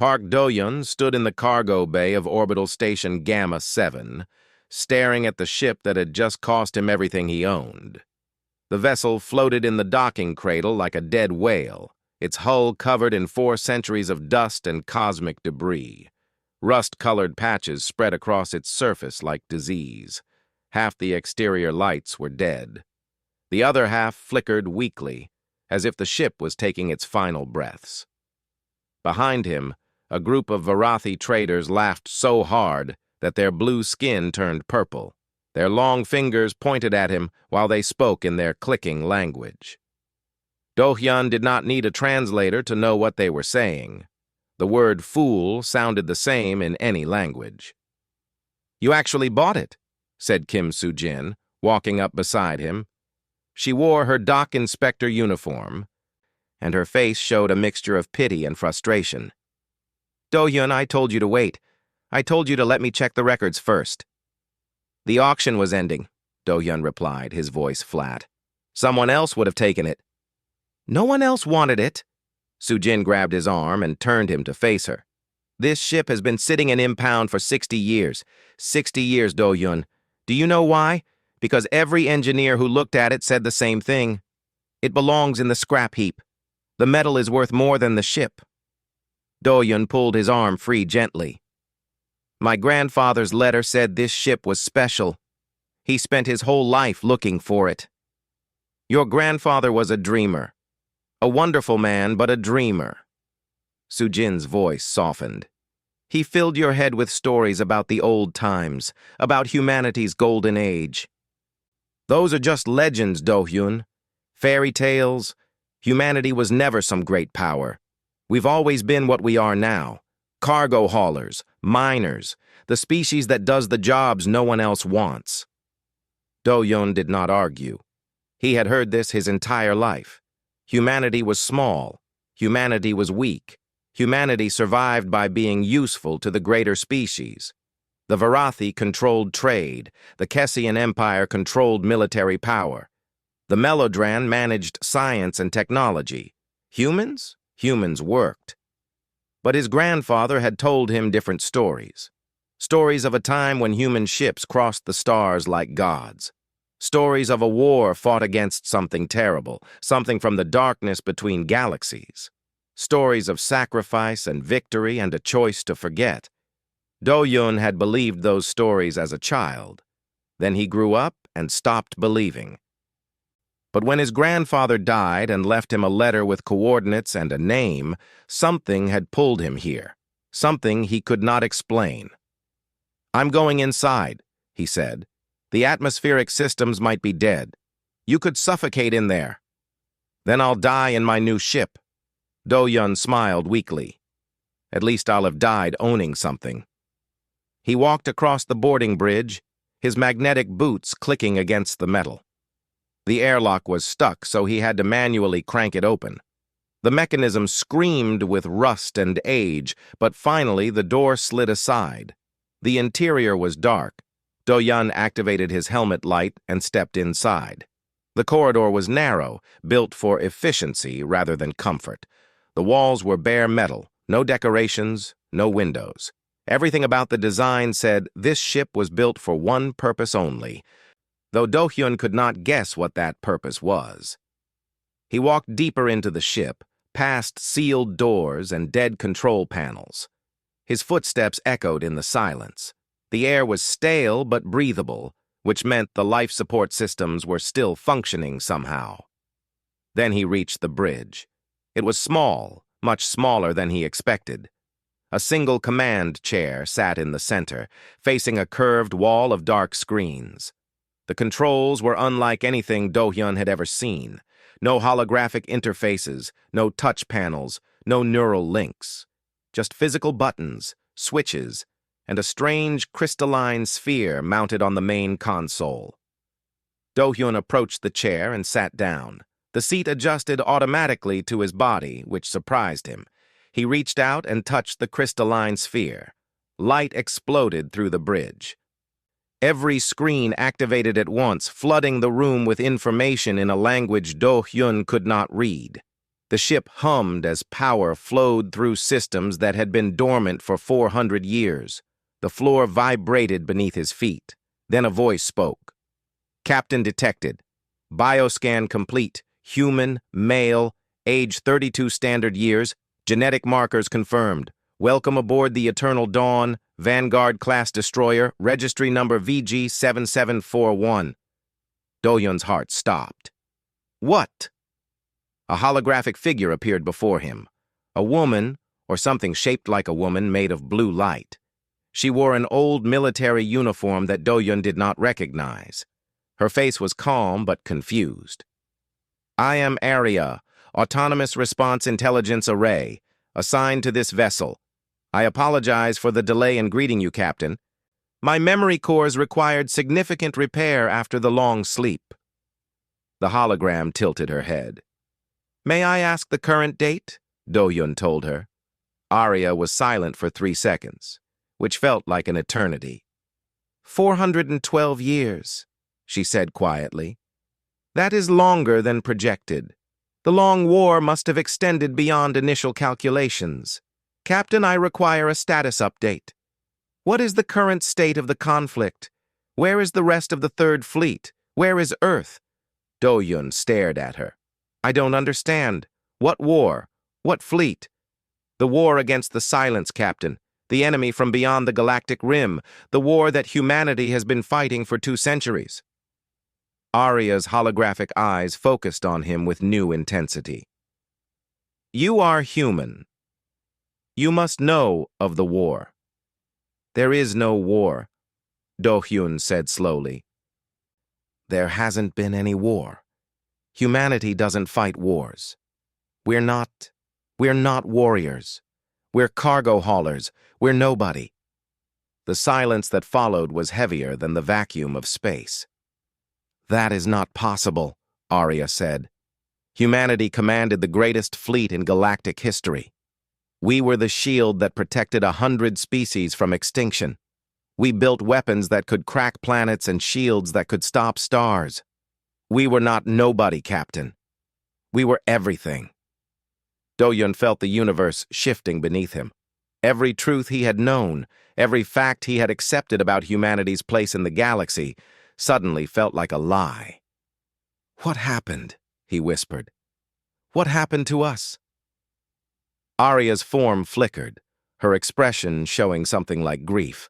Park Do-hyun stood in the cargo bay of Orbital Station Gamma 7, staring at the ship that had just cost him everything he owned. The vessel floated in the docking cradle like a dead whale, its hull covered in 4 centuries of dust and cosmic debris. Rust-colored patches spread across its surface like disease. Half the exterior lights were dead. The other half flickered weakly, as if the ship was taking its final breaths. Behind him, a group of Varathi traders laughed so hard that their blue skin turned purple. Their long fingers pointed at him while they spoke in their clicking language. Do-hyun did not need a translator to know what they were saying. The word fool sounded the same in any language. "You actually bought it," said Kim Soo-jin, walking up beside him. She wore her dock inspector uniform, and her face showed a mixture of pity and frustration. "Do-hyun, I told you to wait. I told you to let me check the records first." "The auction was ending," Do-hyun replied, his voice flat. "Someone else would have taken it." "No one else wanted it." Soo-jin grabbed his arm and turned him to face her. "This ship has been sitting in impound for 60 years. 60 years, Do-hyun. Do you know why? Because every engineer who looked at it said the same thing. It belongs in the scrap heap. The metal is worth more than the ship." Do-hyun pulled his arm free gently. "My grandfather's letter said this ship was special. He spent his whole life looking for it. Your grandfather was a dreamer. A wonderful man, but a dreamer." Soo-jin's voice softened. "He filled your head with stories about the old times, about humanity's golden age. Those are just legends, Do-hyun. Fairy tales. Humanity was never some great power. We've always been what we are now. Cargo haulers, miners, the species that does the jobs no one else wants." Do-hyun did not argue. He had heard this his entire life. Humanity was small. Humanity was weak. Humanity survived by being useful to the greater species. The Varathi controlled trade. The Kessian Empire controlled military power. The Melodran managed science and technology. Humans? Humans worked. But his grandfather had told him different stories. Stories of a time when human ships crossed the stars like gods. Stories of a war fought against something terrible, something from the darkness between galaxies. Stories of sacrifice and victory and a choice to forget. Do-hyun had believed those stories as a child. Then he grew up and stopped believing. But when his grandfather died and left him a letter with coordinates and a name, something had pulled him here, something he could not explain. "I'm going inside," he said. "The atmospheric systems might be dead. You could suffocate in there. Then I'll die in my new ship." Do-hyun smiled weakly. "At least I'll have died owning something." He walked across the boarding bridge, his magnetic boots clicking against the metal. The airlock was stuck, so he had to manually crank it open. The mechanism screamed with rust and age, but finally the door slid aside. The interior was dark. Do-hyun activated his helmet light and stepped inside. The corridor was narrow, built for efficiency rather than comfort. The walls were bare metal, no decorations, no windows. Everything about the design said this ship was built for one purpose only, though Do-hyun could not guess what that purpose was. He walked deeper into the ship, past sealed doors and dead control panels. His footsteps echoed in the silence. The air was stale but breathable, which meant the life support systems were still functioning somehow. Then he reached the bridge. It was small, much smaller than he expected. A single command chair sat in the center, facing a curved wall of dark screens. The controls were unlike anything Do-hyun had ever seen. No holographic interfaces, no touch panels, no neural links. Just physical buttons, switches, and a strange crystalline sphere mounted on the main console. Do-hyun approached the chair and sat down. The seat adjusted automatically to his body, which surprised him. He reached out and touched the crystalline sphere. Light exploded through the bridge. Every screen activated at once, flooding the room with information in a language Do-hyun could not read. The ship hummed as power flowed through systems that had been dormant for 400 years. The floor vibrated beneath his feet. Then a voice spoke. Captain detected. Bioscan complete. Human, male, age 32 standard years. Genetic markers confirmed. Welcome aboard the Eternal Dawn, Vanguard-class destroyer, registry number VG7741. Do-Yun's heart stopped. What? A holographic figure appeared before him. A woman, or something shaped like a woman made of blue light. She wore an old military uniform that Do-Yun did not recognize. Her face was calm but confused. I am Aria, Autonomous Response Intelligence Array, assigned to this vessel. I apologize for the delay in greeting you, Captain. My memory cores required significant repair after the long sleep. The hologram tilted her head. May I ask the current date? Do-Yun told her. Aria was silent for 3 seconds, which felt like an eternity. 412 years, she said quietly. That is longer than projected. The long war must have extended beyond initial calculations. Captain, I require a status update. What is the current state of the conflict? Where is the rest of the Third Fleet? Where is Earth? Do-Yun stared at her. I don't understand. What war? What fleet? The war against the Silence, Captain. The enemy from beyond the galactic rim. The war that humanity has been fighting for 2 centuries. Aria's holographic eyes focused on him with new intensity. You are human. You must know of the war. There is no war, Do-Yun said slowly. There hasn't been any war. Humanity doesn't fight wars. We're not warriors. We're cargo haulers. We're nobody. The silence that followed was heavier than the vacuum of space. That is not possible, Aria said. Humanity commanded the greatest fleet in galactic history. We were the shield that protected 100 species from extinction. We built weapons that could crack planets and shields that could stop stars. We were not nobody, Captain. We were everything. Do-Yun felt the universe shifting beneath him. Every truth he had known, every fact he had accepted about humanity's place in the galaxy, suddenly felt like a lie. What happened? He whispered. What happened to us? Aria's form flickered, her expression showing something like grief.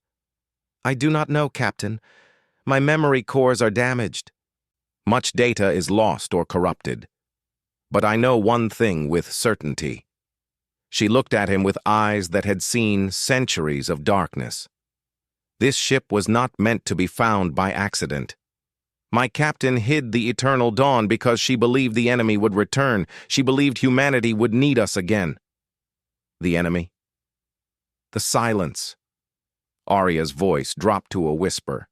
I do not know, Captain. My memory cores are damaged. Much data is lost or corrupted. But I know one thing with certainty. She looked at him with eyes that had seen centuries of darkness. This ship was not meant to be found by accident. My captain hid the Eternal Dawn because she believed the enemy would return. She believed humanity would need us again. The enemy? The silence. Aria's voice dropped to a whisper.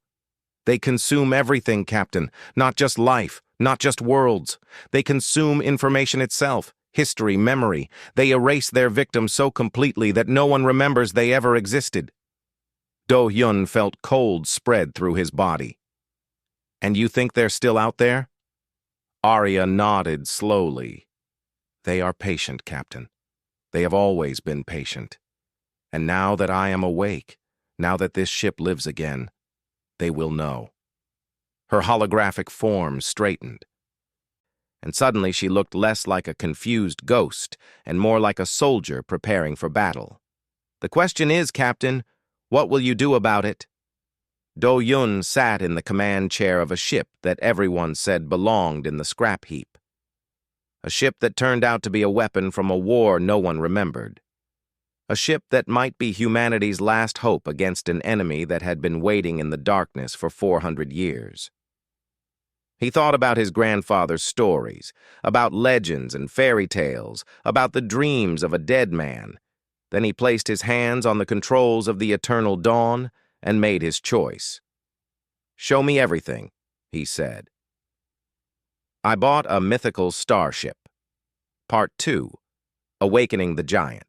They consume everything, Captain, not just life, not just worlds. They consume information itself, history, memory. They erase their victims so completely that no one remembers they ever existed. Do-Yun felt cold spread through his body. And you think they're still out there? Aria nodded slowly. They are patient, Captain. They have always been patient. And now that I am awake, now that this ship lives again, they will know. Her holographic form straightened. And suddenly she looked less like a confused ghost and more like a soldier preparing for battle. The question is, Captain, what will you do about it? Do-Yun sat in the command chair of a ship that everyone said belonged in the scrap heap. A ship that turned out to be a weapon from a war no one remembered. A ship that might be humanity's last hope against an enemy that had been waiting in the darkness for 400 years. He thought about his grandfather's stories, about legends and fairy tales, about the dreams of a dead man. Then he placed his hands on the controls of the Eternal Dawn and made his choice. Show me everything, he said. I bought a Mythical Starship. Part 2, Awakening the Giant.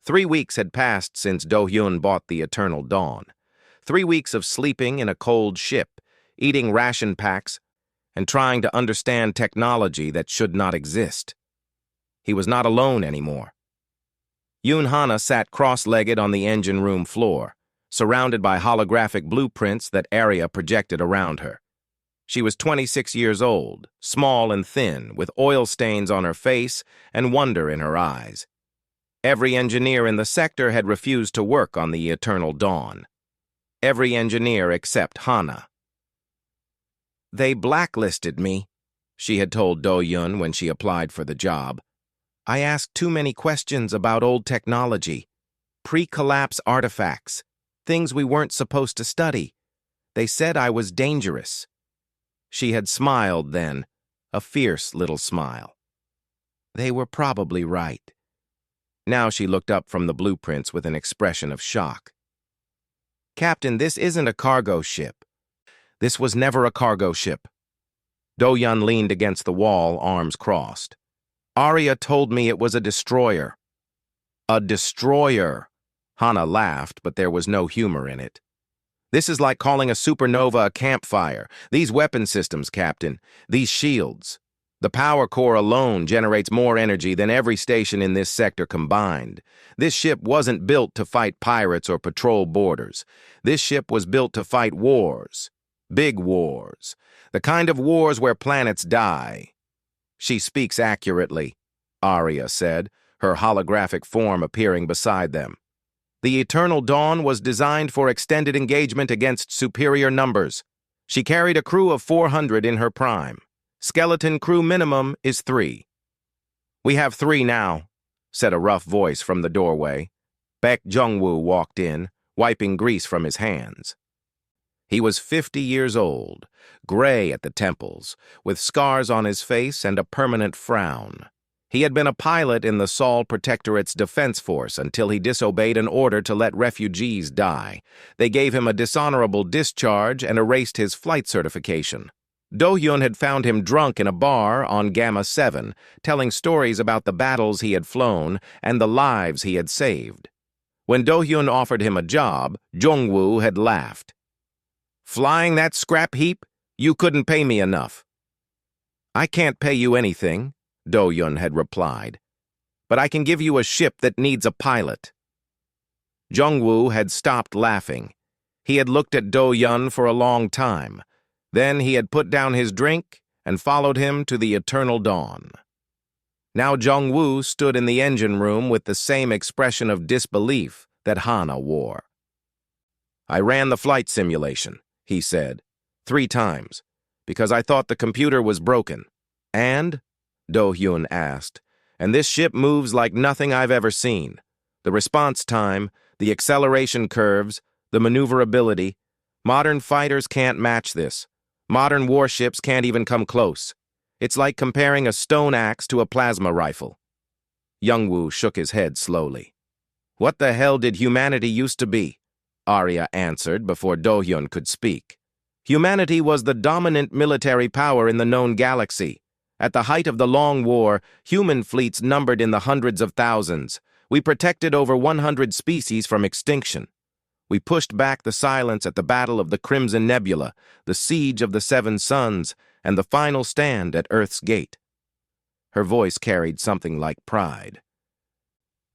3 weeks had passed since Do-Yun bought the Eternal Dawn. 3 weeks of sleeping in a cold ship, eating ration packs, and trying to understand technology that should not exist. He was not alone anymore. Yoon Hana sat cross-legged on the engine room floor, surrounded by holographic blueprints that Arya projected around her. She was 26 years old, small and thin, with oil stains on her face and wonder in her eyes. Every engineer in the sector had refused to work on the Eternal Dawn. Every engineer except Hana. "They blacklisted me," she had told Do-Yun when she applied for the job. "I asked too many questions about old technology, pre-collapse artifacts, things we weren't supposed to study. They said I was dangerous." She had smiled then, a fierce little smile. They were probably right. Now she looked up from the blueprints with an expression of shock. "Captain, this isn't a cargo ship. This was never a cargo ship." Do-Yun leaned against the wall, arms crossed. "Arya told me it was a destroyer." "A destroyer." Hana laughed, but there was no humor in it. "This is like calling a supernova a campfire. These weapon systems, Captain, these shields. The power core alone generates more energy than every station in this sector combined. This ship wasn't built to fight pirates or patrol borders. This ship was built to fight wars. Big wars. The kind of wars where planets die." "She speaks accurately," Arya said, her holographic form appearing beside them. "The Eternal Dawn was designed for extended engagement against superior numbers. She carried a crew of 400 in her prime. Skeleton crew minimum is 3. "We have 3 now," said a rough voice from the doorway. Baek Jungwoo walked in, wiping grease from his hands. He was 50 years old, gray at the temples, with scars on his face and a permanent frown. He had been a pilot in the Sol Protectorate's defense force until he disobeyed an order to let refugees die. They gave him a dishonorable discharge and erased his flight certification. Do-Yun had found him drunk in a bar on Gamma 7, telling stories about the battles he had flown and the lives he had saved. When Do-Yun offered him a job, Jungwoo had laughed. "Flying that scrap heap? You couldn't pay me enough." "I can't pay you anything," Do-Yun had replied, "but I can give you a ship that needs a pilot." Jungwoo had stopped laughing. He had looked at Do-Yun for a long time. Then he had put down his drink and followed him to the Eternal Dawn. Now Jungwoo stood in the engine room with the same expression of disbelief that Hana wore. "I ran the flight simulation," he said, 3 times, because I thought the computer was broken. "And?" Do-Hyun asked. "And this ship moves like nothing I've ever seen. The response time, the acceleration curves, the maneuverability. Modern fighters can't match this. Modern warships can't even come close. It's like comparing a stone axe to a plasma rifle." Jungwoo shook his head slowly. "What the hell did humanity used to be?" Arya answered before Do-Hyun could speak. "Humanity was the dominant military power in the known galaxy. At the height of the Long War, human fleets numbered in the hundreds of thousands. We protected over 100 species from extinction. We pushed back the silence at the Battle of the Crimson Nebula, the Siege of the Seven Suns, and the final stand at Earth's Gate." Her voice carried something like pride.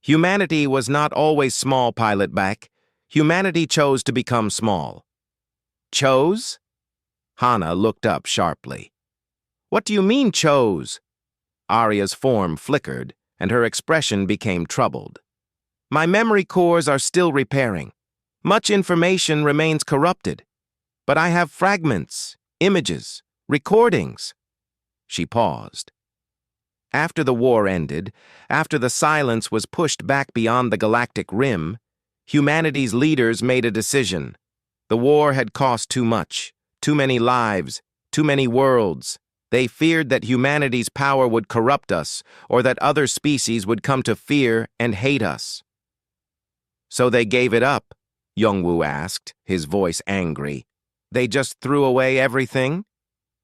"Humanity was not always small, Pilot Baek. Humanity chose to become small." "Chose?" Hana looked up sharply. "What do you mean, chose?" Arya's form flickered, and her expression became troubled. "My memory cores are still repairing. Much information remains corrupted. But I have fragments, images, recordings." She paused. After the war ended, after the silence was pushed back beyond the galactic rim, humanity's leaders made a decision. The war had cost too much, too many lives, too many worlds. They feared that humanity's power would corrupt us, or that other species would come to fear and hate us. "So they gave it up?" Jungwoo asked, his voice angry. "They just threw away everything?"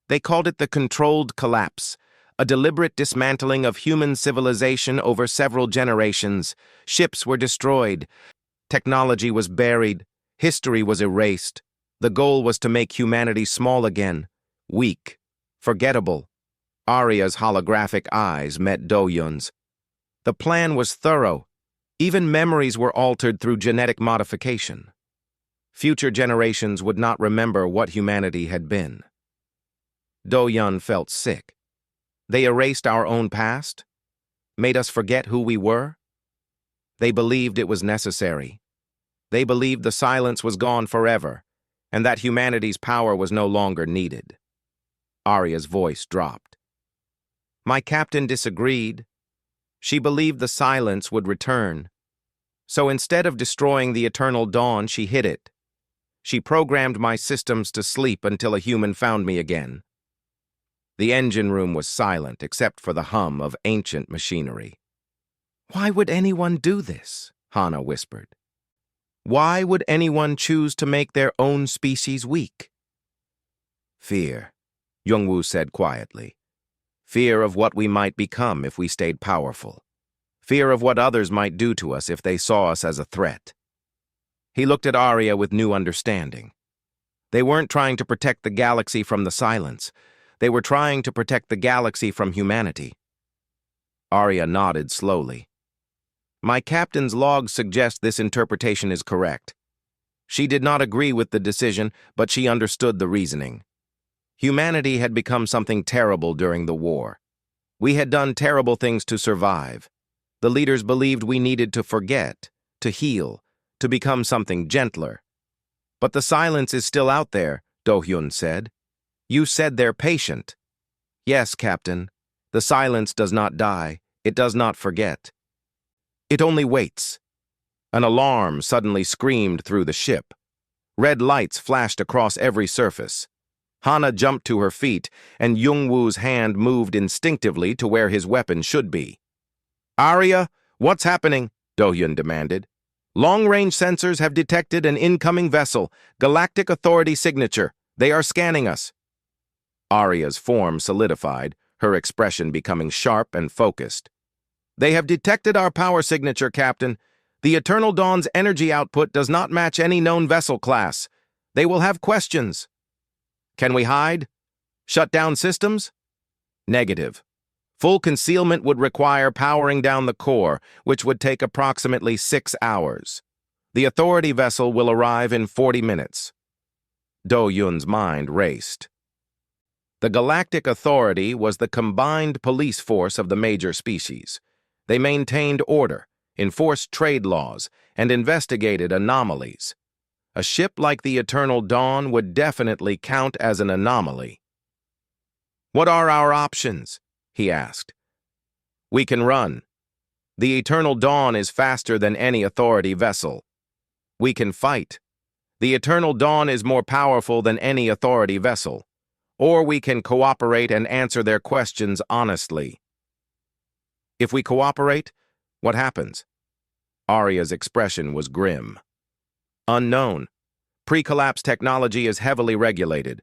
"They called it the controlled collapse, a deliberate dismantling of human civilization over several generations. Ships were destroyed. Technology was buried. History was erased. The goal was to make humanity small again, weak, forgettable." Arya's holographic eyes met Do-Yun's. The plan was thorough. Even memories were altered through genetic modification. Future generations would not remember what humanity had been. Do-hyun felt sick. They erased our own past, made us forget who we were. They believed it was necessary. They believed the silence was gone forever, and that humanity's power was no longer needed. Arya's voice dropped. My captain disagreed. She believed the silence would return. So instead of destroying the eternal dawn, she hid it. She programmed my systems to sleep until a human found me again. The engine room was silent except for the hum of ancient machinery. Why would anyone do this? Hana whispered. Why would anyone choose to make their own species weak? Fear, Youngwoo said quietly. Fear of what we might become if we stayed powerful. Fear of what others might do to us if they saw us as a threat. He looked at Arya with new understanding. They weren't trying to protect the galaxy from the silence. They were trying to protect the galaxy from humanity. Arya nodded slowly. My captain's logs suggest this interpretation is correct. She did not agree with the decision, but she understood the reasoning. Humanity had become something terrible during the war. We had done terrible things to survive. The leaders believed we needed to forget, to heal, to become something gentler. But the silence is still out there, Do-hyun said. You said they're patient. Yes, Captain. The silence does not die. It does not forget. It only waits. An alarm suddenly screamed through the ship. Red lights flashed across every surface. Hana jumped to her feet, and Youngwoo's hand moved instinctively to where his weapon should be. Arya, what's happening? Do-hyun demanded. Long-range sensors have detected an incoming vessel, Galactic Authority signature. They are scanning us. Arya's form solidified, her expression becoming sharp and focused. They have detected our power signature, Captain. The Eternal Dawn's energy output does not match any known vessel class. They will have questions. Can we hide? Shut down systems? Negative. Full concealment would require powering down the core, which would take approximately 6 hours. The Authority vessel will arrive in 40 minutes. Do-hyun's mind raced. The Galactic Authority was the combined police force of the major species. They maintained order, enforced trade laws, and investigated anomalies. A ship like the Eternal Dawn would definitely count as an anomaly. What are our options? He asked. We can run. The Eternal Dawn is faster than any Authority vessel. We can fight. The Eternal Dawn is more powerful than any Authority vessel. Or we can cooperate and answer their questions honestly. If we cooperate, what happens? Arya's expression was grim. Unknown. Pre-collapse technology is heavily regulated.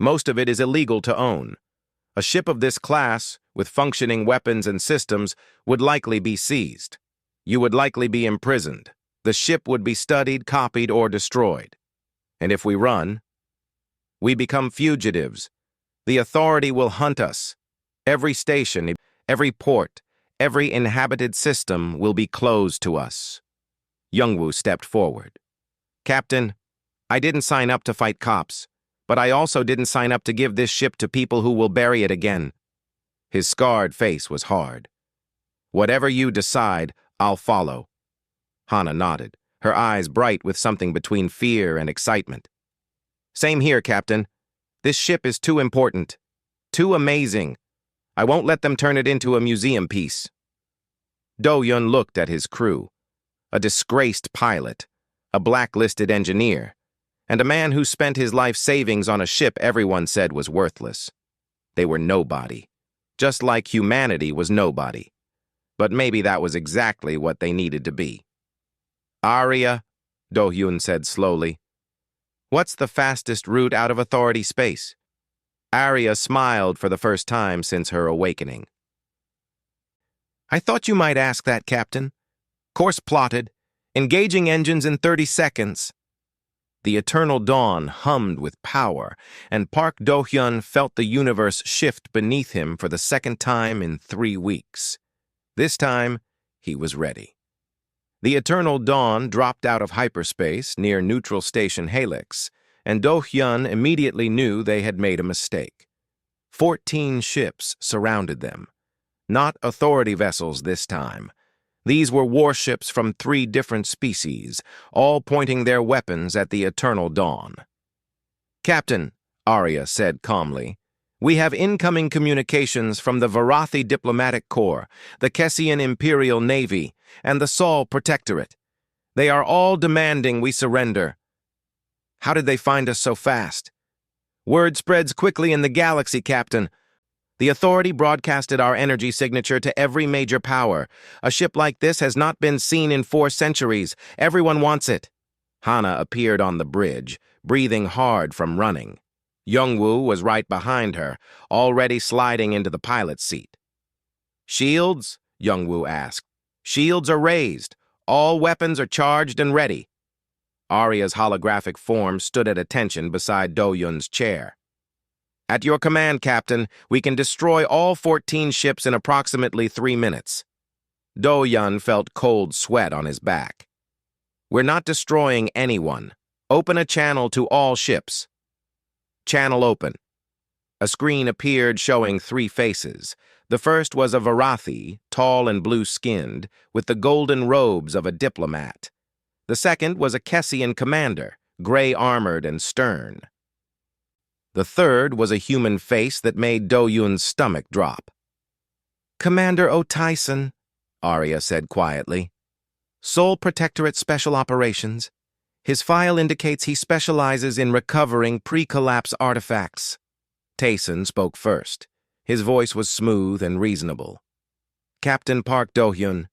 Most of it is illegal to own. A ship of this class, with functioning weapons and systems, would likely be seized. You would likely be imprisoned. The ship would be studied, copied, or destroyed. And if we run, we become fugitives. The Authority will hunt us. Every station, every port, every inhabited system will be closed to us. Youngwoo stepped forward. Captain, I didn't sign up to fight cops, but I also didn't sign up to give this ship to people who will bury it again. His scarred face was hard. Whatever you decide, I'll follow. Hana nodded, her eyes bright with something between fear and excitement. Same here, Captain. This ship is too important, too amazing. I won't let them turn it into a museum piece. Do-hyun looked at his crew, a disgraced pilot, a blacklisted engineer, and a man who spent his life savings on a ship everyone said was worthless. They were nobody, just like humanity was nobody. But maybe that was exactly what they needed to be. Arya, Do-hyun said slowly, what's the fastest route out of Authority space? Arya smiled for the first time since her awakening. I thought you might ask that, Captain. Course plotted. Engaging engines in 30 seconds. The Eternal Dawn hummed with power, and Park Do-hyun felt the universe shift beneath him for the second time in 3 weeks. This time, He was ready. The Eternal Dawn dropped out of hyperspace near Neutral Station Helix, and Do-hyun immediately knew they had made a mistake. 14 ships surrounded them. Not Authority vessels this time. These were warships from 3 different species, all pointing their weapons at the Eternal Dawn. "Captain," Arya said calmly, "we have incoming communications from the Varathi Diplomatic Corps, the Kessian Imperial Navy, and the Sol Protectorate. They are all demanding we surrender." "How did they find us so fast?" "Word spreads quickly in the galaxy, Captain. The Authority broadcasted our energy signature to every major power. A ship like this has not been seen in 4 centuries. Everyone wants it." Hana appeared on the bridge, breathing hard from running. Youngwoo was right behind her, already sliding into the pilot's seat. "Shields?" Youngwoo asked. "Shields are raised. All weapons are charged and ready." Arya's holographic form stood at attention beside Do-hyun's chair. "At your command, Captain, we can destroy all 14 ships in approximately 3 minutes. Do-hyun felt cold sweat on his back. "We're not destroying anyone. Open a channel to all ships." "Channel open." A screen appeared showing 3 faces. The first was a Varathi, tall and blue-skinned, with the golden robes of a diplomat. The second was a Kessian commander, gray-armored and stern. The third was a human face that made Do-hyun's stomach drop. "Commander O'Tyson," Arya said quietly. "Sol Protectorate Special Operations. His file indicates he specializes in recovering pre-collapse artifacts." Tyson spoke first. His voice was smooth and reasonable. "Captain Park Do-hyun,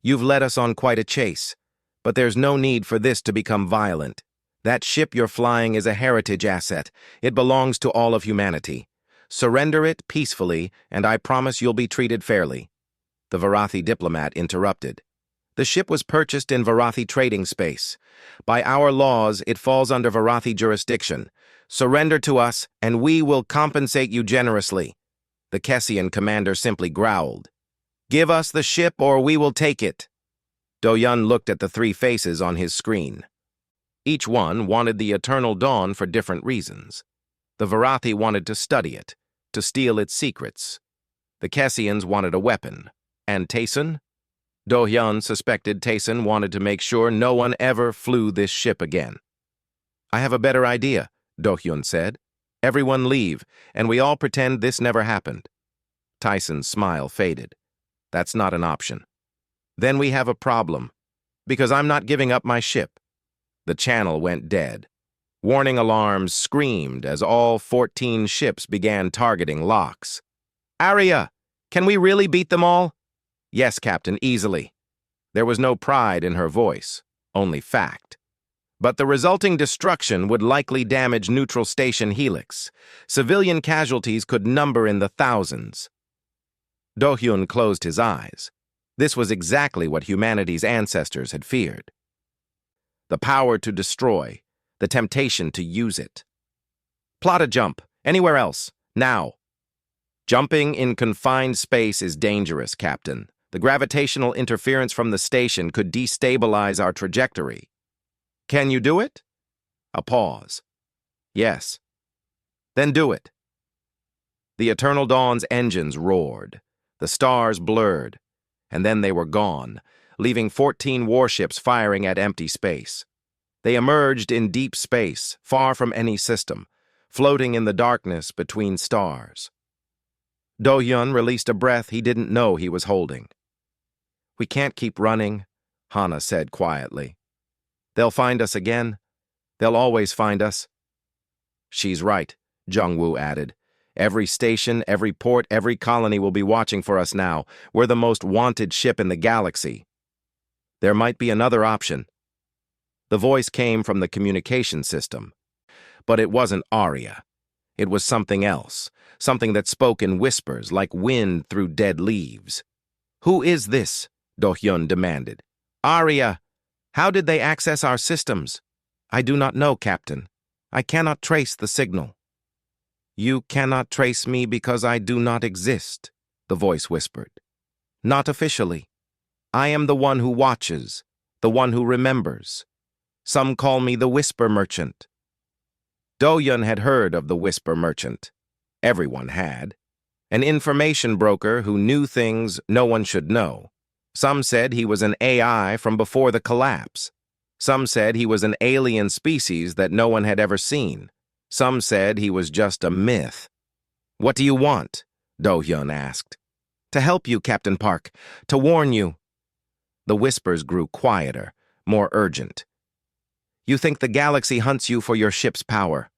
you've led us on quite a chase, but there's no need for this to become violent. That ship you're flying is a heritage asset. It belongs to all of humanity. Surrender it peacefully, and I promise you'll be treated fairly." The Varathi diplomat interrupted. "The ship was purchased in Varathi trading space. By our laws, it falls under Varathi jurisdiction. Surrender to us, and we will compensate you generously." The Kessian commander simply growled. "Give us the ship or we will take it." Do-hyun looked at the 3 faces on his screen. Each one wanted the Eternal Dawn for different reasons. The Varathi wanted to study it, to steal its secrets. The Kessians wanted a weapon. And Tyson? Do-hyun suspected Tyson wanted to make sure no one ever flew this ship again. "I have a better idea," Do-hyun said. "Everyone leave, and we all pretend this never happened." Tyson's smile faded. "That's not an option." "Then we have a problem, because I'm not giving up my ship." The channel went dead. Warning alarms screamed as all 14 ships began targeting locks. "Arya, can we really beat them all?" "Yes, Captain, easily." There was no pride in her voice, only fact. "But the resulting destruction would likely damage Neutral Station Helix. Civilian casualties could number in the thousands." Do-hyun closed his eyes. This was exactly what humanity's ancestors had feared. The power to destroy, the temptation to use it. "Plot a jump, anywhere else, now." "Jumping in confined space is dangerous, Captain. The gravitational interference from the station could destabilize our trajectory." "Can you do it?" A pause. "Yes." "Then do it." The Eternal Dawn's engines roared. The stars blurred. And then they were gone, leaving 14 warships firing at empty space. They emerged in deep space, far from any system, floating in the darkness between stars. Do-hyun released a breath he didn't know he was holding. "We can't keep running," Hana said quietly. "They'll find us again. They'll always find us." "She's right," Jungwoo added. "Every station, every port, every colony will be watching for us now. We're the most wanted ship in the galaxy." "There might be another option." The voice came from the communication system. But it wasn't Arya. It was something else, something that spoke in whispers like wind through dead leaves. "Who is this?" Do-hyun demanded. "Arya, how did they access our systems?" "I do not know, Captain. I cannot trace the signal." "You cannot trace me because I do not exist," the voice whispered. "Not officially. I am the one who watches, the one who remembers. Some call me the Whisper Merchant. Do-hyun had heard of the Whisper Merchant. Everyone had. An information broker who knew things no one should know. Some said he was an AI from before the collapse. Some said he was an alien species that no one had ever seen. Some said he was just a myth. "What do you want?" Do-hyun asked. "To help you, Captain Park. To warn you." The whispers grew quieter, more urgent. "You think the galaxy hunts you for your ship's power,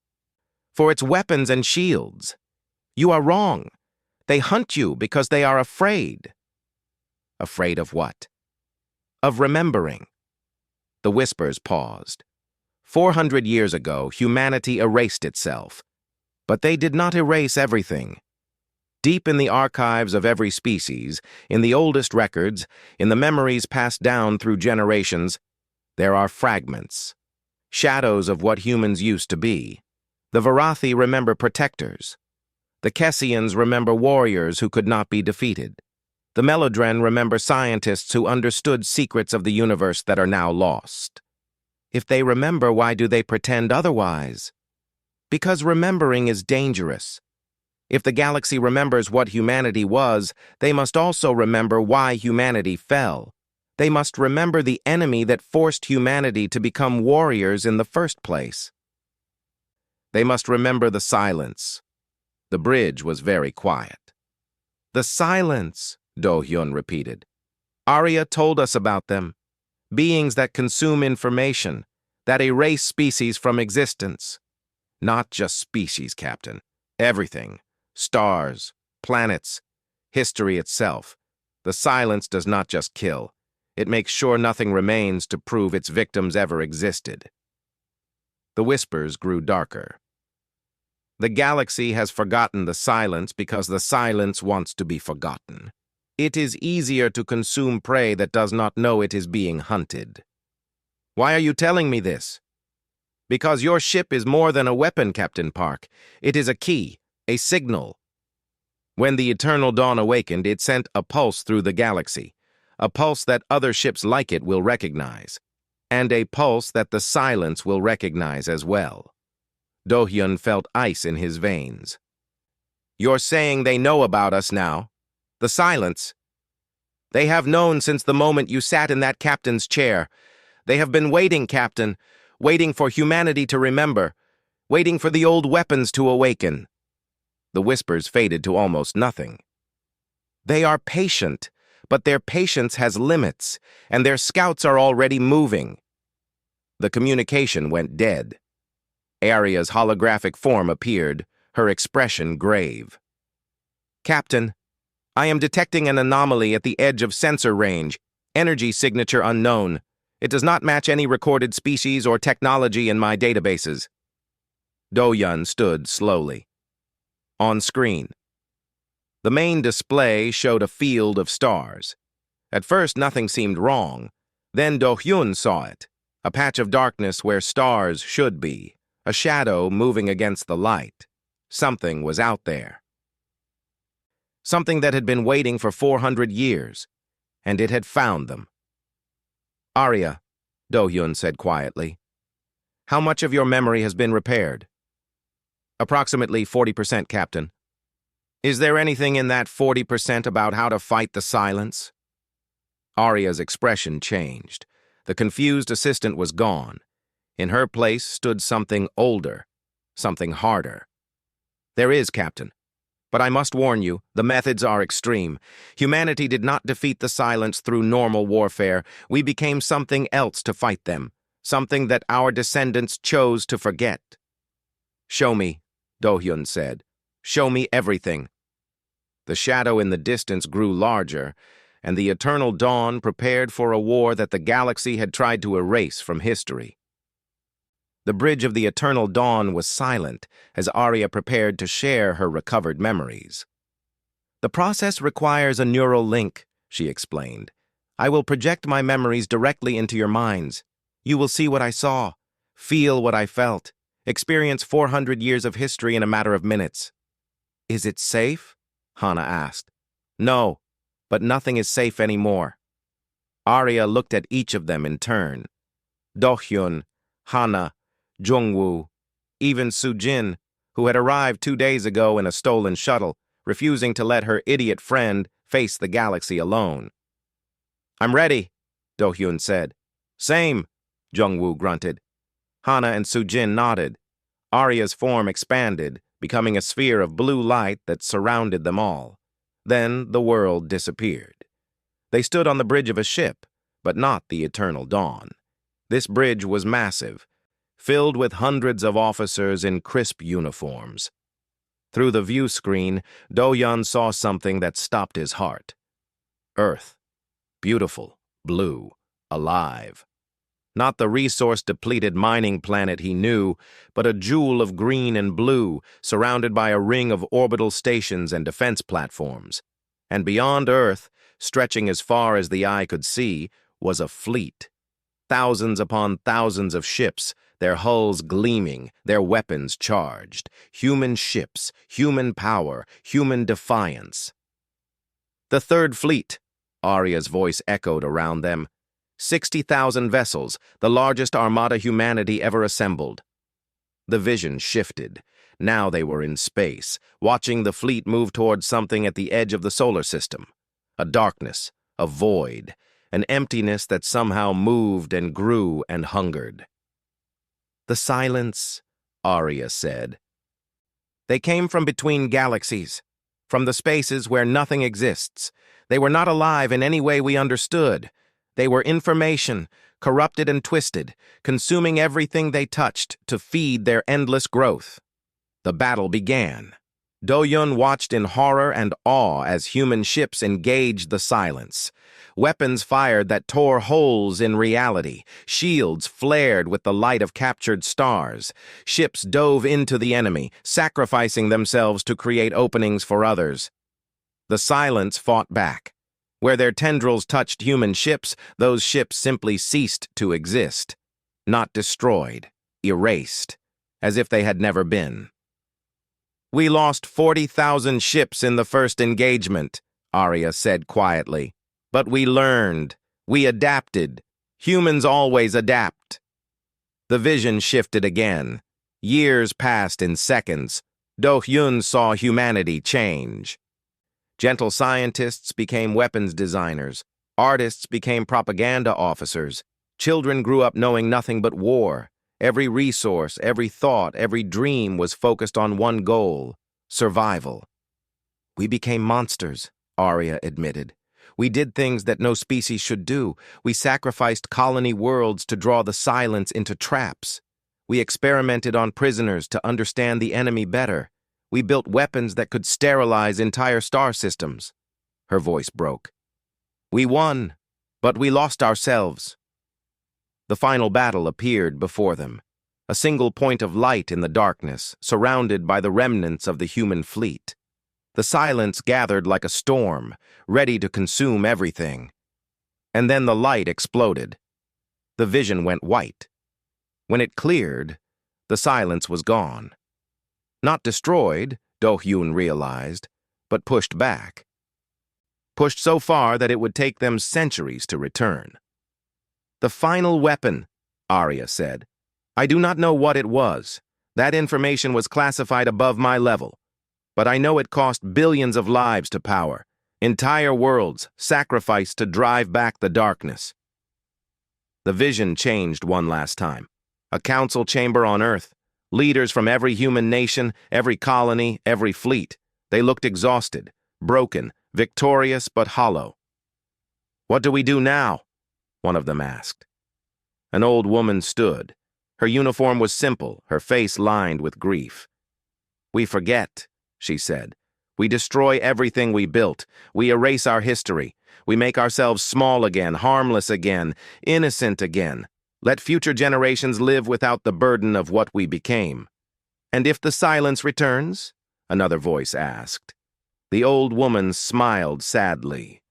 for its weapons and shields. You are wrong. They hunt you because they are afraid." Afraid of what? Of remembering. The whispers paused. 400 years ago, humanity erased itself. But they did not erase everything. Deep in the archives of every species, in the oldest records, in the memories passed down through generations, there are fragments, shadows of what humans used to be. The Varathi remember protectors. The Kessians remember warriors who could not be defeated. The Melodren remember scientists who understood secrets of the universe that are now lost. If they remember, why do they pretend otherwise? Because remembering is dangerous. If the galaxy remembers what humanity was, they must also remember why humanity fell. They must remember the enemy that forced humanity to become warriors in the first place. They must remember the silence. The bridge was very quiet. "The silence," Do-hyun repeated. "Arya told us about them. Beings that consume information, that erase species from existence. Not just species, Captain. Everything. Stars, planets, history itself. The silence does not just kill. It makes sure nothing remains to prove its victims ever existed." The whispers grew darker. The galaxy has forgotten the silence because the silence wants to be forgotten. It is easier to consume prey that does not know it is being hunted. "Why are you telling me this?" "Because your ship is more than a weapon, Captain Park. It is a key, a signal." When the Eternal Dawn awakened, it sent a pulse through the galaxy, a pulse that other ships like it will recognize, and a pulse that the silence will recognize as well. Do-hyun felt ice in his veins. "You're saying they know about us now? The silence? They have known since the moment you sat in that captain's chair. They have been waiting, Captain, waiting for humanity to remember, waiting for the old weapons to awaken." The whispers faded to almost nothing. "They are patient, but their patience has limits, and their scouts are already moving." The communication went dead. Arya's holographic form appeared, her expression grave. "Captain, I am detecting an anomaly at the edge of sensor range, energy signature unknown. It does not match any recorded species or technology in my databases." Do-hyun stood slowly. On screen, the main display showed a field of stars. At first, nothing seemed wrong. Then Do-hyun saw it, a patch of darkness where stars should be, a shadow moving against the light. Something was out there. Something that had been waiting for 400 years, and it had found them. "Arya," Do-hyun said quietly, "how much of your memory has been repaired?" "Approximately 40%, Captain." "Is there anything in that 40% about how to fight the silence?" Arya's expression changed. The confused assistant was gone. In her place stood something older, something harder. "There is, Captain. But I must warn you, the methods are extreme. Humanity did not defeat the silence through normal warfare. We became something else to fight them, something that our descendants chose to forget." "Show me," Do-hyun said. "Show me everything." The shadow in the distance grew larger, and the Eternal Dawn prepared for a war that the galaxy had tried to erase from history. The bridge of the Eternal Dawn was silent as Arya prepared to share her recovered memories. "The process requires a neural link," she explained. "I will project my memories directly into your minds. You will see what I saw, feel what I felt, experience 400 years of history in a matter of minutes." "Is it safe?" Hana asked. "No, but nothing is safe anymore." Arya looked at each of them in turn. Dohyun, Hana, Jungwoo, even Sujin, who had arrived 2 days ago in a stolen shuttle, refusing to let her idiot friend face the galaxy alone. "I'm ready," Dohyun said. "Same," Jungwoo grunted. Hana and Sujin nodded. Arya's form expanded, becoming a sphere of blue light that surrounded them all. Then the world disappeared. They stood on the bridge of a ship, but not the eternal dawn. This bridge was massive, filled with hundreds of officers in crisp uniforms. Through the view screen, Do-Yun saw something that stopped his heart. Earth. Beautiful, blue, alive. Not the resource-depleted mining planet he knew, but a jewel of green and blue, surrounded by a ring of orbital stations and defense platforms. And beyond Earth, stretching as far as the eye could see, was a fleet. Thousands upon thousands of ships, their hulls gleaming, their weapons charged. Human ships, human power, human defiance. "The Third Fleet," Arya's voice echoed around them. 60,000 vessels, the largest armada humanity ever assembled. The vision shifted. Now they were in space, watching the fleet move towards something at the edge of the solar system. A darkness, a void, an emptiness that somehow moved and grew and hungered. "The silence," Arya said. "They came from between galaxies, from the spaces where nothing exists. They were not alive in any way we understood. They were information, corrupted and twisted, consuming everything they touched to feed their endless growth." The battle began. Do-Yun watched in horror and awe as human ships engaged the silence. Weapons fired that tore holes in reality. Shields flared with the light of captured stars. Ships dove into the enemy, sacrificing themselves to create openings for others. The silence fought back. Where their tendrils touched human ships, those ships simply ceased to exist. Not destroyed, erased, as if they had never been. "We lost 40,000 ships in the first engagement," Arya said quietly. "But we learned. We adapted. Humans always adapt." The vision shifted again. Years passed in seconds. Do-Hyun saw humanity change. Gentle scientists became weapons designers. Artists became propaganda officers. Children grew up knowing nothing but war. Every resource, every thought, every dream was focused on one goal: survival. "We became monsters," Arya admitted. "We did things that no species should do. We sacrificed colony worlds to draw the silence into traps. We experimented on prisoners to understand the enemy better. We built weapons that could sterilize entire star systems." Her voice broke. "We won, but we lost ourselves." The final battle appeared before them, a single point of light in the darkness, surrounded by the remnants of the human fleet. The silence gathered like a storm, ready to consume everything. And then the light exploded. The vision went white. When it cleared, the silence was gone. Not destroyed, Do-Hyun realized, but pushed back. Pushed so far that it would take them centuries to return. "The final weapon," Arya said. "I do not know what it was. That information was classified above my level. But I know it cost billions of lives to power, entire worlds sacrificed to drive back the darkness." The vision changed one last time. A council chamber on Earth. Leaders from every human nation, every colony, every fleet. They looked exhausted, broken, victorious but hollow. "What do we do now?" one of them asked. An old woman stood. Her uniform was simple, her face lined with grief. "We forget," she said. "We destroy everything we built. We erase our history. We make ourselves small again, harmless again, innocent again. Let future generations live without the burden of what we became." "And if the silence returns?" another voice asked. The old woman smiled sadly.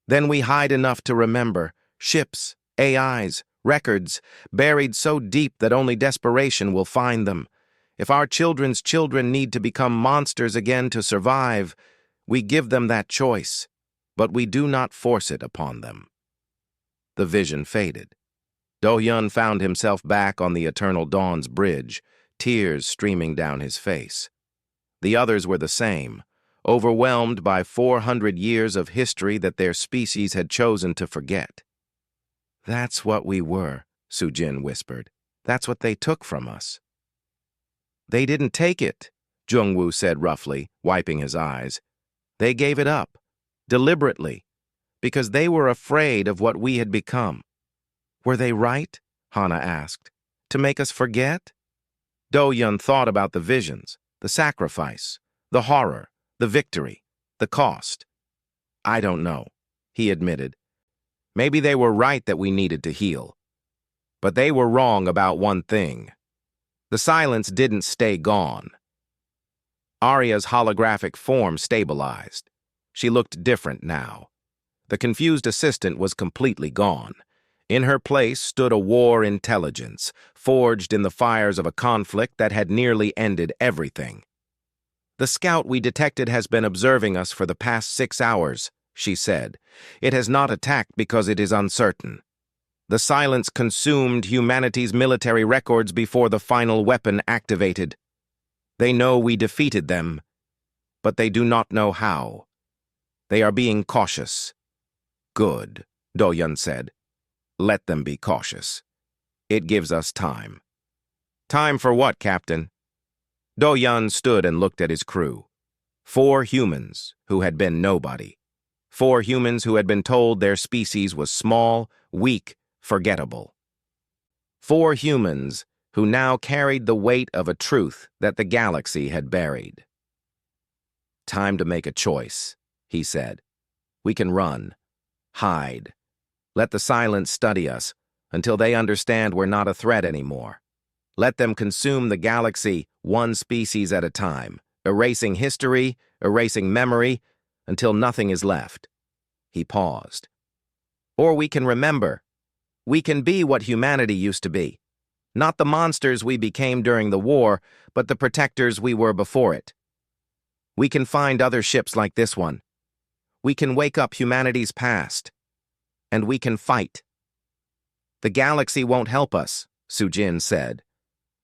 "Then we hide enough to remember. Ships, AIs, records, buried so deep that only desperation will find them. If our children's children need to become monsters again to survive, we give them that choice, but we do not force it upon them." The vision faded. Do-hyun found himself back on the Eternal Dawn's bridge, tears streaming down his face. The others were the same, overwhelmed by 400 years of history that their species had chosen to forget. "That's what we were," Sujin whispered. "That's what they took from us." "They didn't take it," Jungwoo said roughly, wiping his eyes. "They gave it up, deliberately, because they were afraid of what we had become." "Were they right?" Hana asked. "To make us forget?" Do-hyun thought about the visions, the sacrifice, the horror, the victory, the cost. "I don't know," he admitted. "Maybe they were right that we needed to heal. But they were wrong about one thing. The silence didn't stay gone." Arya's holographic form stabilized. She looked different now. The confused assistant was completely gone. In her place stood a war intelligence, forged in the fires of a conflict that had nearly ended everything. "The scout we detected has been observing us for the past 6 hours," she said. "It has not attacked because it is uncertain. The silence consumed humanity's military records before the final weapon activated. They know we defeated them, but they do not know how. They are being cautious." "Good," Do-hyun said. "Let them be cautious. It gives us time." "Time for what, Captain?" Do-hyun stood and looked at his crew. 4 humans who had been nobody. 4 humans who had been told their species was small, weak, forgettable. 4 humans who now carried the weight of a truth that the galaxy had buried. "Time to make a choice," he said. "We can run, hide. Let the silence study us until they understand we're not a threat anymore. Let them consume the galaxy one species at a time, erasing history, erasing memory, until nothing is left." He paused. "Or we can remember. We can be what humanity used to be. Not the monsters we became during the war, but the protectors we were before it. We can find other ships like this one. We can wake up humanity's past. And we can fight." "The galaxy won't help us," Sujin said.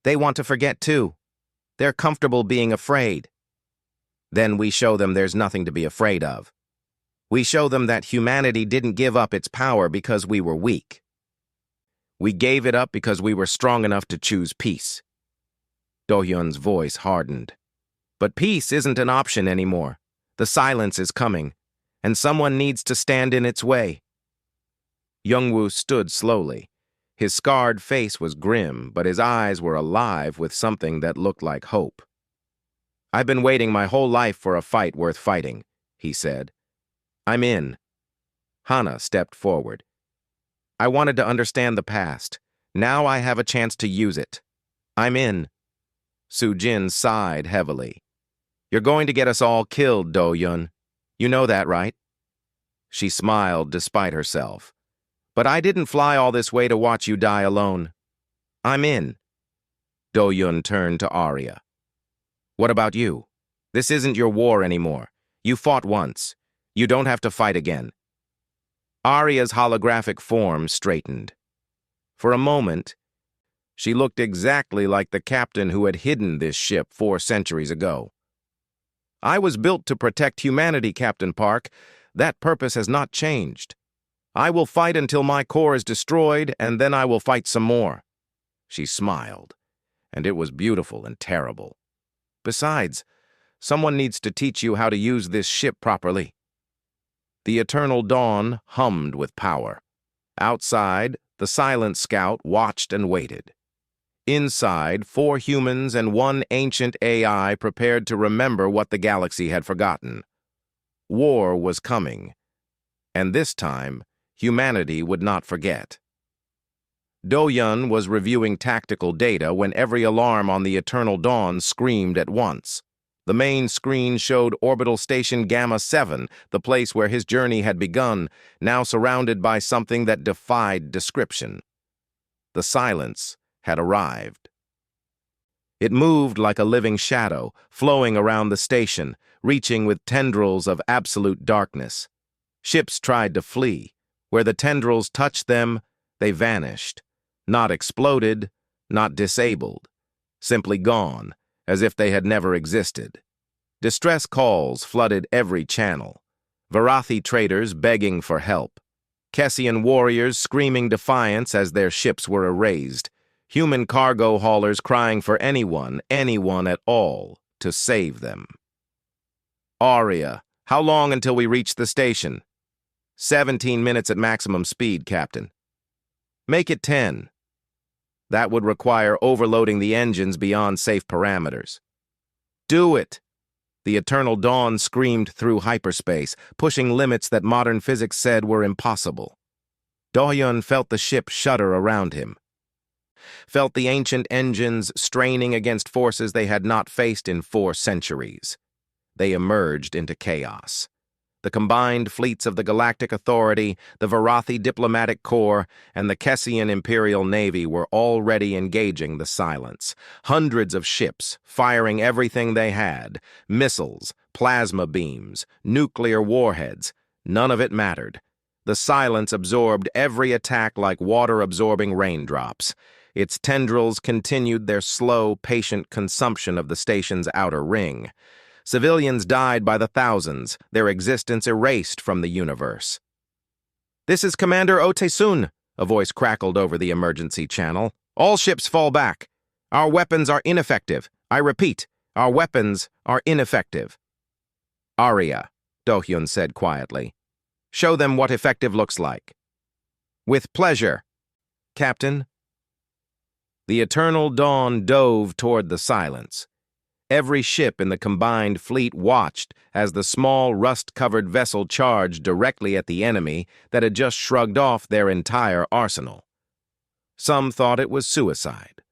"They want to forget too. They're comfortable being afraid." "Then we show them there's nothing to be afraid of. We show them that humanity didn't give up its power because we were weak. We gave it up because we were strong enough to choose peace." Do-hyun's voice hardened. "But peace isn't an option anymore. The silence is coming, and someone needs to stand in its way." Jungwoo stood slowly. His scarred face was grim, but his eyes were alive with something that looked like hope. "I've been waiting my whole life for a fight worth fighting," he said. "I'm in." Hana stepped forward. "I wanted to understand the past. Now I have a chance to use it. I'm in." Sujin sighed heavily. "You're going to get us all killed, Do-hyun. You know that, right?" She smiled despite herself. "But I didn't fly all this way to watch you die alone. I'm in." Do-hyun turned to Arya. "What about you? This isn't your war anymore. You fought once. You don't have to fight again." Arya's holographic form straightened. For a moment, she looked exactly like the captain who had hidden this ship 4 centuries ago. "I was built to protect humanity, Captain Park. That purpose has not changed. I will fight until my core is destroyed, and then I will fight some more." She smiled, and it was beautiful and terrible. "Besides, someone needs to teach you how to use this ship properly." The Eternal Dawn hummed with power. Outside, the silent scout watched and waited. Inside, 4 humans and 1 ancient AI prepared to remember what the galaxy had forgotten. War was coming, and this time, humanity would not forget. Do-hyun was reviewing tactical data when every alarm on the Eternal Dawn screamed at once. The main screen showed Orbital Station Gamma 7, the place where his journey had begun, now surrounded by something that defied description. The silence had arrived. It moved like a living shadow, flowing around the station, reaching with tendrils of absolute darkness. Ships tried to flee. Where the tendrils touched them, they vanished. Not exploded, not disabled. Simply gone, as if they had never existed. Distress calls flooded every channel. Varathi traders begging for help. Kessian warriors screaming defiance as their ships were erased. Human cargo haulers crying for anyone at all, to save them. Aria, how long until we reach the station? 17 minutes at maximum speed, Captain. Make it 10. That would require overloading the engines beyond safe parameters. Do it! The Eternal Dawn screamed through hyperspace, pushing limits that modern physics said were impossible. Do-Yun felt the ship shudder around him. Felt the ancient engines straining against forces they had not faced in 4 centuries. They emerged into chaos. The combined fleets of the Galactic Authority, the Varathi Diplomatic Corps, and the Kessian Imperial Navy were already engaging the silence. Hundreds of ships, firing everything they had, missiles, plasma beams, nuclear warheads. None of it mattered. The silence absorbed every attack like water-absorbing raindrops. Its tendrils continued their slow, patient consumption of the station's outer ring. Civilians died by the thousands, their existence erased from the universe. "This is Commander Otesun," a voice crackled over the emergency channel. "All ships fall back. Our weapons are ineffective. I repeat, our weapons are ineffective." "Aria," Do-Hyun said quietly. "Show them what effective looks like." "With pleasure, Captain." The Eternal Dawn dove toward the silence. Every ship in the combined fleet watched as the small, rust-covered vessel charged directly at the enemy that had just shrugged off their entire arsenal. Some thought it was suicide.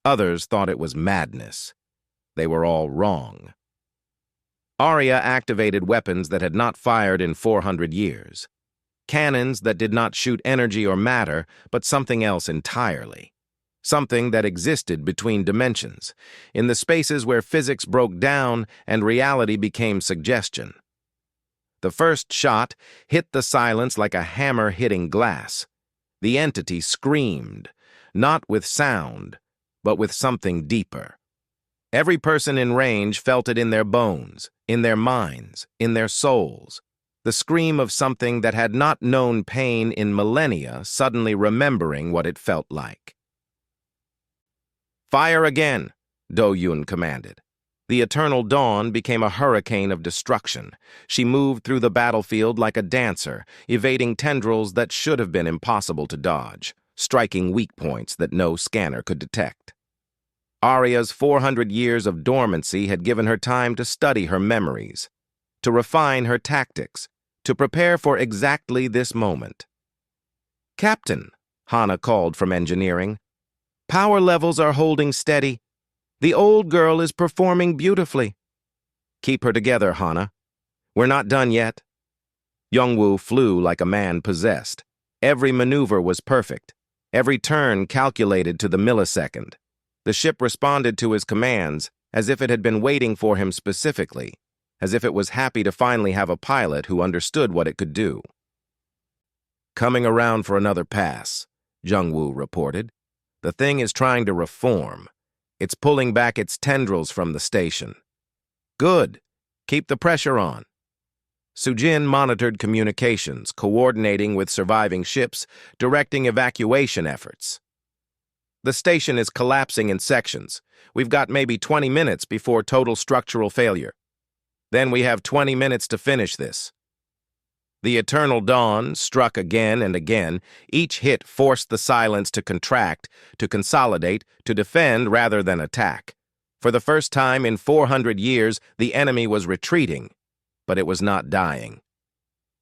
Others thought it was madness. They were all wrong. Aria activated weapons that had not fired in 400 years. Cannons that did not shoot energy or matter, but something else entirely. Something that existed between dimensions, in the spaces where physics broke down and reality became suggestion. The first shot hit the silence like a hammer hitting glass. The entity screamed, not with sound, but with something deeper. Every person in range felt it in their bones, in their minds, in their souls. The scream of something that had not known pain in millennia suddenly remembering what it felt like. "Fire again," Do-Yun commanded. The Eternal Dawn became a hurricane of destruction. She moved through the battlefield like a dancer, evading tendrils that should have been impossible to dodge, striking weak points that no scanner could detect. Aria's 400 years of dormancy had given her time to study her memories, to refine her tactics, to prepare for exactly this moment. "Captain," Hana called from engineering, "power levels are holding steady. The old girl is performing beautifully." "Keep her together, Hana. We're not done yet." Youngwoo flew like a man possessed. Every maneuver was perfect. Every turn calculated to the millisecond. The ship responded to his commands as if it had been waiting for him specifically, as if it was happy to finally have a pilot who understood what it could do. "Coming around for another pass," Jungwoo reported. "The thing is trying to reform. It's pulling back its tendrils from the station." "Good. Keep the pressure on." Sujin monitored communications, coordinating with surviving ships, directing evacuation efforts. "The station is collapsing in sections. We've got maybe 20 minutes before total structural failure. Then we have 20 minutes to finish this." The Eternal Dawn struck again and again. Each hit forced the silence to contract, to consolidate, to defend rather than attack. For the first time in 400 years, the enemy was retreating, but it was not dying.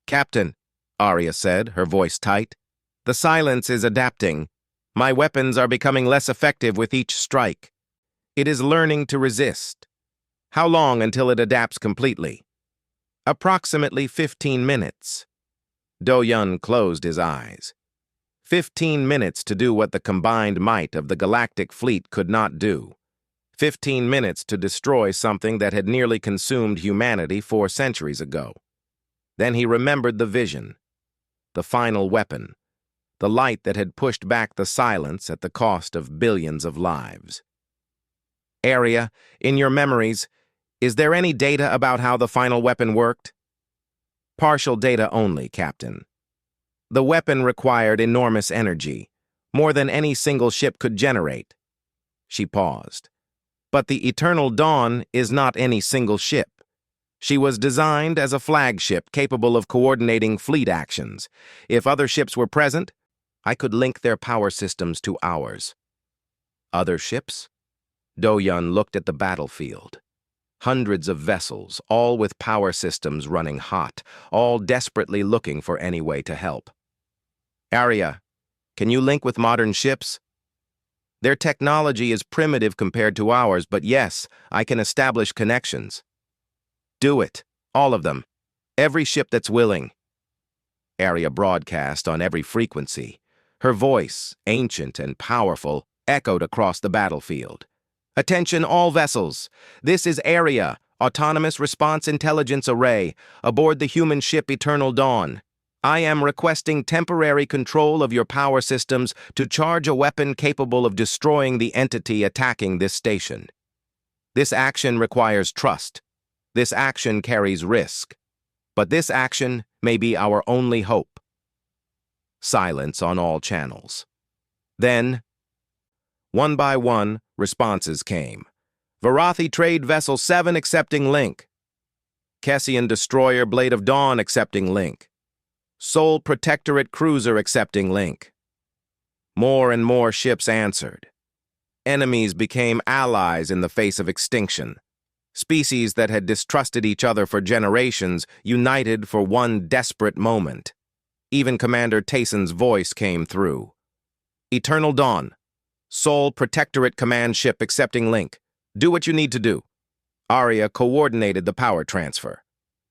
"Captain," Aria said, her voice tight, "the silence is adapting. My weapons are becoming less effective with each strike. It is learning to resist. How long until it adapts completely?" "Approximately 15 minutes. Do-Yun closed his eyes. 15 minutes to do what the combined might of the galactic fleet could not do. 15 minutes to destroy something that had nearly consumed humanity 4 centuries ago. Then he remembered the vision. the final weapon, the light that had pushed back the silence at the cost of billions of lives. Aria, in your memories, is there any data about how the final weapon worked? Partial data only, Captain. The weapon required enormous energy, more than any single ship could generate. She paused. But the Eternal Dawn is not any single ship. She was designed as a flagship capable of coordinating fleet actions. If other ships were present, I could link their power systems to ours. Other ships? Do-Yun looked at the battlefield. Hundreds of vessels, all with power systems running hot, all desperately looking for any way to help. Aria, can you link with modern ships? Their technology is primitive compared to ours, but yes, I can establish connections. Do it, all of them. Every ship that's willing. Aria broadcast on every frequency. Her voice, ancient and powerful, echoed across the battlefield. Attention all vessels. This is Aria, Autonomous Response Intelligence Array, aboard the human ship Eternal Dawn. I am requesting temporary control of your power systems to charge a weapon capable of destroying the entity attacking this station. This action requires trust. This action carries risk. But this action may be our only hope. Silence on all channels. Then, one by one, responses came. Varathi Trade Vessel 7 accepting link. Kessian Destroyer Blade of Dawn accepting link. Sol Protectorate Cruiser accepting link. More and more ships answered. Enemies became allies in the face of extinction. Species that had distrusted each other for generations united for one desperate moment. Even Commander Tayson's voice came through. Eternal Dawn. Sol Protectorate Command Ship accepting link. Do what you need to do. Aria coordinated the power transfer.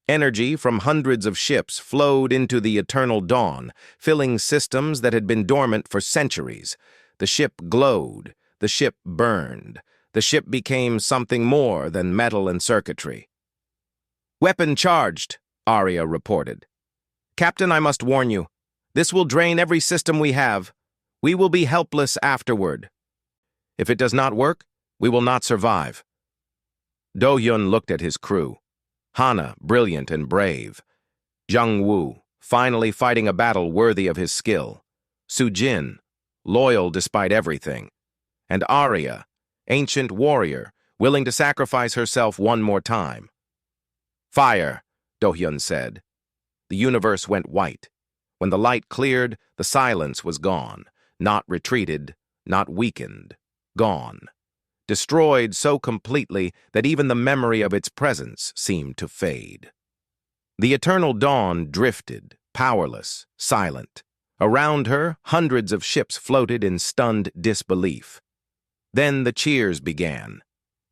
Energy from hundreds of ships flowed into the Eternal Dawn, filling systems that had been dormant for centuries. The ship glowed. The ship burned. The ship became something more than metal and circuitry. Weapon charged, Aria reported. Captain, I must warn you. This will drain every system we have. We will be helpless afterward. If it does not work, we will not survive. Do-Yun looked at his crew. Hana, brilliant and brave. Jung-Woo, finally fighting a battle worthy of his skill. Su-Jin, loyal despite everything. And Aria, ancient warrior, willing to sacrifice herself one more time. Fire, Do-Hyun said. The universe went white. When the light cleared, the silence was gone. Not retreated, not weakened. Gone. Destroyed so completely that even the memory of its presence seemed to fade. The Eternal Dawn drifted, powerless, silent. Around her, hundreds of ships floated in stunned disbelief. Then the cheers began.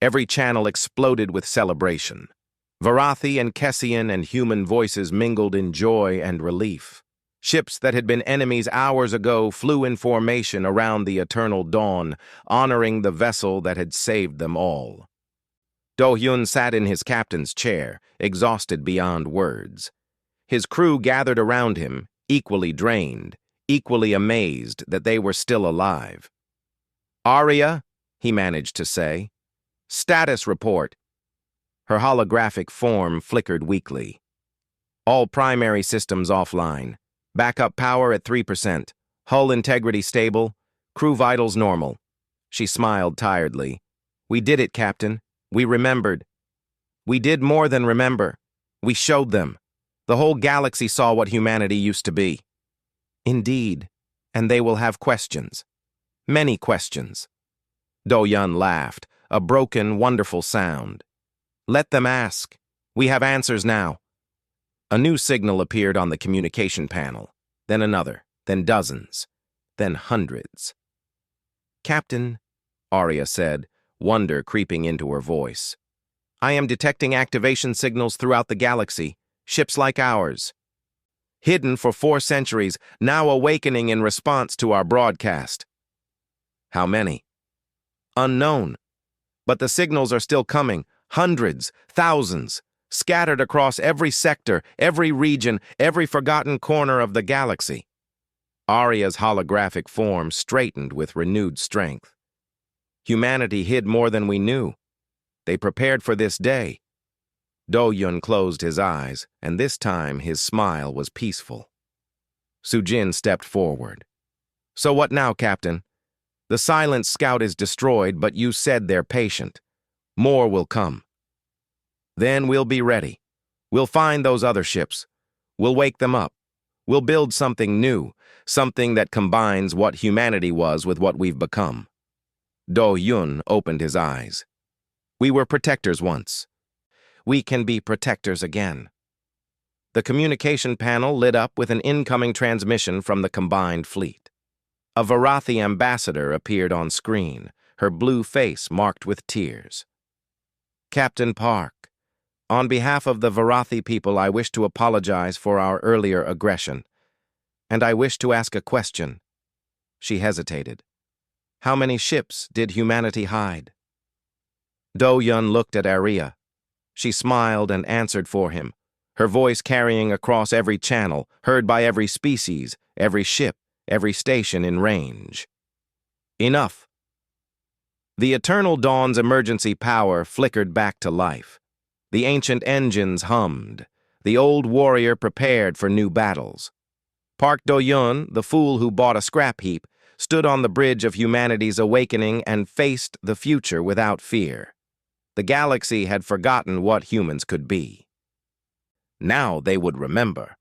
Every channel exploded with celebration. Varathi and Kessian and human voices mingled in joy and relief. Ships that had been enemies hours ago flew in formation around the Eternal Dawn, honoring the vessel that had saved them all. Do-Hyun sat in his captain's chair, exhausted beyond words. His crew gathered around him, equally drained, equally amazed that they were still alive. Aria, he managed to say. Status report. Her holographic form flickered weakly. All primary systems offline. Backup power at 3%. Hull integrity stable. Crew vitals normal. She smiled tiredly. We did it, Captain. We remembered. We did more than remember. We showed them. The whole galaxy saw what humanity used to be. Indeed. And they will have questions. Many questions. Do-Yun laughed, a broken, wonderful sound. Let them ask. We have answers now. A new signal appeared on the communication panel, then another, then dozens, then hundreds. Captain, Aria said, wonder creeping into her voice. I am detecting activation signals throughout the galaxy, ships like ours. Hidden for 4 centuries, now awakening in response to our broadcast. How many? Unknown. But the signals are still coming, hundreds, thousands. scattered across every sector, every region, every forgotten corner of the galaxy. Arya's holographic form straightened with renewed strength. Humanity hid more than we knew. They prepared for this day. Do-Yun closed his eyes, and this time his smile was peaceful. Sujin stepped forward. "So what now, Captain? The Silent Scout is destroyed, but you said they're patient. More will come. Then we'll be ready. We'll find those other ships. We'll wake them up. We'll build something new, something that combines what humanity was with what we've become." Do-Yun opened his eyes. "We were protectors once. We can be protectors again." The communication panel lit up with an incoming transmission from the combined fleet. A Varathi ambassador appeared on screen, her blue face marked with tears. "Captain Park, on behalf of the Varathi people, I wish to apologize for our earlier aggression, and I wish to ask a question." She hesitated. "How many ships did humanity hide?" Do-Yun looked at Arya. She smiled and answered for him, her voice carrying across every channel, heard by every species, every ship, every station in range. "Enough." The Eternal Dawn's emergency power flickered back to life. The ancient engines hummed. The old warrior prepared for new battles. Park Do-Yun, the fool who bought a scrap heap, stood on the bridge of humanity's awakening and faced the future without fear. The galaxy had forgotten what humans could be. Now they would remember.